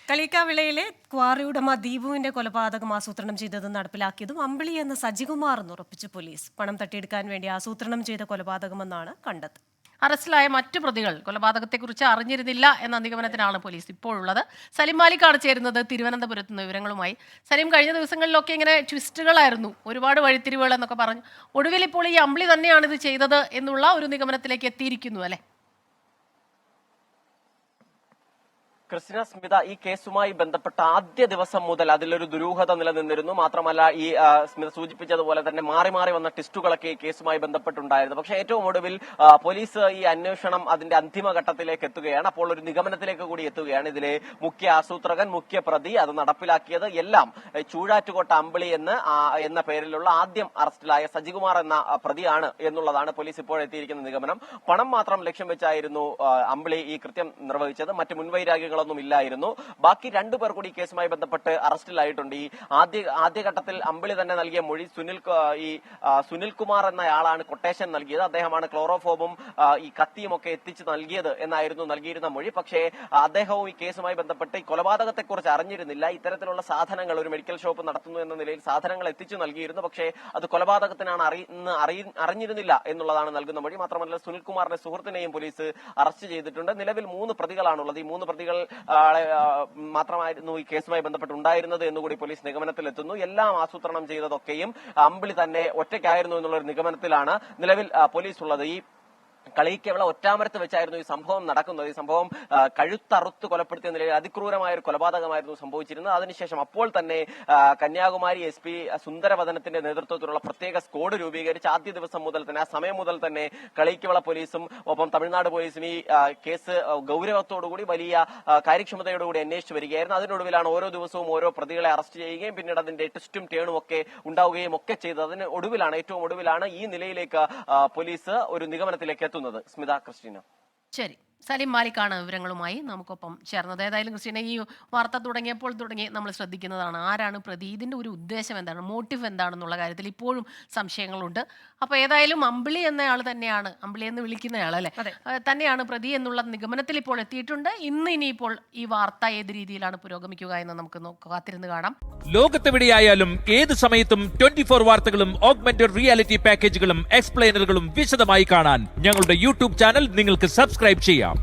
കളിക്കാവിളയിലെ quarry ഉടമ ദീപുവിന്റെ കൊലപാതകം ആസൂത്രണം ചെയ്തത് നടപ്പിലാക്കിയതും അമ്പിളി എന്ന സജികുമാർ എന്ന് ഉറപ്പിച്ചു പോലീസ്. പണം തട്ടിയെടുക്കാൻ വേണ്ടി ആസൂത്രണം ചെയ്ത കൊലപാതകമെന്നാണ് കണ്ടെത്തൽ. അറസ്റ്റിലായ മറ്റു പ്രതികൾ കൊലപാതകത്തെക്കുറിച്ച് അറിഞ്ഞിരുന്നില്ല എന്ന നിഗമനത്തിനാണ് പോലീസ് ഇപ്പോഴുള്ളത്. സലിം മാലിക്കാണ് ചേരുന്നത് തിരുവനന്തപുരത്ത് നിന്ന് വിവരങ്ങളുമായി. സലിം, കഴിഞ്ഞ ദിവസങ്ങളിലൊക്കെ ഇങ്ങനെ ട്വിസ്റ്റുകളായിരുന്നു, ഒരുപാട് വഴിത്തിരിവുകൾ എന്നൊക്കെ പറഞ്ഞു. ഒടുവിൽ ഇപ്പോൾ ഈ അമ്പിളി തന്നെയാണ് ഇത് ചെയ്തത് എന്നുള്ള ഒരു നിഗമനത്തിലേക്ക് എത്തിയിരിക്കുന്നു അല്ലേ? ക്രിസ്റ്റിന, സ്മിത, ഈ കേസുമായി ബന്ധപ്പെട്ട ആദ്യ ദിവസം മുതൽ അതിലൊരു ദുരൂഹത നിലനിന്നിരുന്നു. മാത്രമല്ല, ഈ സ്മിത സൂചിപ്പിച്ചതുപോലെ തന്നെ മാറി മാറി വന്ന ടെസ്റ്റുകളൊക്കെ ഈ കേസുമായി ബന്ധപ്പെട്ടുണ്ടായിരുന്നു. പക്ഷേ ഏറ്റവും ഒടുവിൽ പോലീസ് ഈ അന്വേഷണം അതിന്റെ അന്തിമഘട്ടത്തിലേക്ക് എത്തുകയാണ്. അപ്പോൾ ഒരു നിഗമനത്തിലേക്ക് കൂടി എത്തുകയാണ്. ഇതിലെ മുഖ്യ ആസൂത്രകൻ, മുഖ്യ പ്രതി, അത് നടപ്പിലാക്കിയത് എല്ലാം ചൂഴാറ്റുകോട്ട അമ്പിളി എന്ന പേരിലുള്ള ആദ്യം അറസ്റ്റിലായ സജികുമാർ എന്ന പ്രതിയാണ് എന്നുള്ളതാണ് പോലീസ് ഇപ്പോൾ എത്തിയിരിക്കുന്ന നിഗമനം. പണം മാത്രം ലക്ഷ്യം വെച്ചായിരുന്നു അമ്പിളി ഈ കൃത്യം നിർവഹിച്ചത്. മറ്റ് മുൻവൈരാഗ്യങ്ങൾ ഒന്നും ഇല്ലായിരുന്നു. ബാക്കി രണ്ടുപേർ കൂടി കേസുമായി ബന്ധപ്പെട്ട് അറസ്റ്റിലായിട്ടുണ്ട്. ഈ ആദ്യഘട്ടത്തിൽ അമ്പിളി തന്നെ നൽകിയ മൊഴി സുനിൽകുമാർ എന്നയാളാണ് കൊട്ടേഷൻ നൽകിയത്. അദ്ദേഹമാണ് ക്ലോറോഫോമും ഈ കത്തിയും ഒക്കെ എത്തിച്ചു നൽകിയത് എന്നായിരുന്നു നൽകിയിരുന്ന മൊഴി. പക്ഷേ അദ്ദേഹവും ഈ കേസുമായി ബന്ധപ്പെട്ട് ഈ കൊലപാതകത്തെക്കുറിച്ച് അറിഞ്ഞിരുന്നില്ല. ഇത്തരത്തിലുള്ള സാധനങ്ങൾ, ഒരു മെഡിക്കൽ ഷോപ്പ് നടത്തുന്നു എന്ന നിലയിൽ സാധനങ്ങൾ എത്തിച്ചു നൽകിയിരുന്നു. പക്ഷേ അത് കൊലപാതകത്തിനാണ് അറിഞ്ഞിരുന്നില്ല എന്നുള്ളതാണ് നൽകുന്ന മൊഴി. മാത്രമല്ല, സുനിൽകുമാറിന്റെ സുഹൃത്തിനെയും പോലീസ് അറസ്റ്റ് ചെയ്തിട്ടുണ്ട്. നിലവിൽ 3 പ്രതികളാണുള്ളത്. ഈ 3 പ്രതികൾ മാത്രമായിരുന്നു ഈ കേസുമായി ബന്ധപ്പെട്ടുണ്ടായിരുന്നത് എന്നുകൂടി പോലീസ് നിഗമനത്തിലെത്തുന്നു. എല്ലാം ആസൂത്രണം ചെയ്തതൊക്കെയും അമ്പിളി തന്നെ ഒറ്റയ്ക്കായിരുന്നു എന്നുള്ള ഒരു നിഗമനത്തിലാണ് നിലവിൽ പോലീസ് ഉള്ളത്. ഈ കളിക്കവിള ഒറ്റാമരത്ത് വെച്ചായിരുന്നു ഈ സംഭവം നടക്കുന്നത്. ഈ സംഭവം കഴുത്തറുത്ത് കൊലപ്പെടുത്തിയ നിലയിൽ അതിക്രൂരമായ ഒരു കൊലപാതകമായിരുന്നു സംഭവിച്ചിരുന്നത്. അതിനുശേഷം അപ്പോൾ തന്നെ കന്യാകുമാരി SP സുന്ദരവദനത്തിന്റെ നേതൃത്വത്തിലുള്ള പ്രത്യേക സ്ക്വാഡ് രൂപീകരിച്ച് ആദ്യ ദിവസം മുതൽ തന്നെ, ആ സമയം മുതൽ തന്നെ കളിക്കവിള പോലീസും ഒപ്പം തമിഴ്നാട് പോലീസും ഈ കേസ് ഗൗരവത്തോടുകൂടി വലിയ കാര്യക്ഷമതയോടുകൂടി അന്വേഷിച്ചു വരികയായിരുന്നു. അതിനൊടുവിലാണ് ഓരോ ദിവസവും ഓരോ പ്രതികളെ അറസ്റ്റ് ചെയ്യുകയും പിന്നീട് അതിന്റെ ട്വിസ്റ്റും ടേണും ഒക്കെ ഉണ്ടാവുകയും ഒക്കെ ചെയ്തത്. അതിന് ഒടുവിലാണ്, ഏറ്റവും ഒടുവിലാണ് ഈ നിലയിലേക്ക് പോലീസ് ഒരു നിഗമനത്തിലേക്ക് എത്തുന്നത്. സ്മിത, ക്രിസ്റ്റീന. ശരി, സലിം മാലിക്കാണ് വിവരങ്ങളുമായി നമുക്കൊപ്പം ചേർന്നത്. ഏതായാലും ക്രിസ്റ്റീന, ഈ വാർത്ത തുടങ്ങിയപ്പോൾ തുടങ്ങി നമ്മൾ ശ്രദ്ധിക്കുന്നതാണ്, ആരാണ് പ്രതി, ഇതിന്റെ ഒരു ഉദ്ദേശം എന്താണ്, മോട്ടീവ് എന്താണെന്നുള്ള കാര്യത്തിൽ ഇപ്പോഴും സംശയങ്ങളുണ്ട്. അപ്പൊ ഏതായാലും അമ്പിളി എന്നയാൾ തന്നെയാണ്, അമ്പിളി എന്ന് വിളിക്കുന്നയാൾ അല്ലെ, തന്നെയാണ് പ്രതി എന്നുള്ള നിഗമനത്തിൽ ഇപ്പോൾ എത്തിയിട്ടുണ്ട്. ഇനിയിപ്പോൾ ഈ വാർത്ത ഏത് രീതിയിലാണ് പുരോഗമിക്കുക എന്ന് നമുക്ക് കാത്തിരുന്ന് കാണാം. ലോകത്തെവിടെയായാലും ഏത് സമയത്തും 24 വാർത്തകളും ഓഗ്മെന്റഡ് റിയാലിറ്റി പാക്കേജുകളും എക്സ്പ്ലെയിനറുകളും വിശദമായി കാണാൻ ഞങ്ങളുടെ യൂട്യൂബ് ചാനൽ നിങ്ങൾക്ക് സബ്സ്ക്രൈബ് ചെയ്യാം.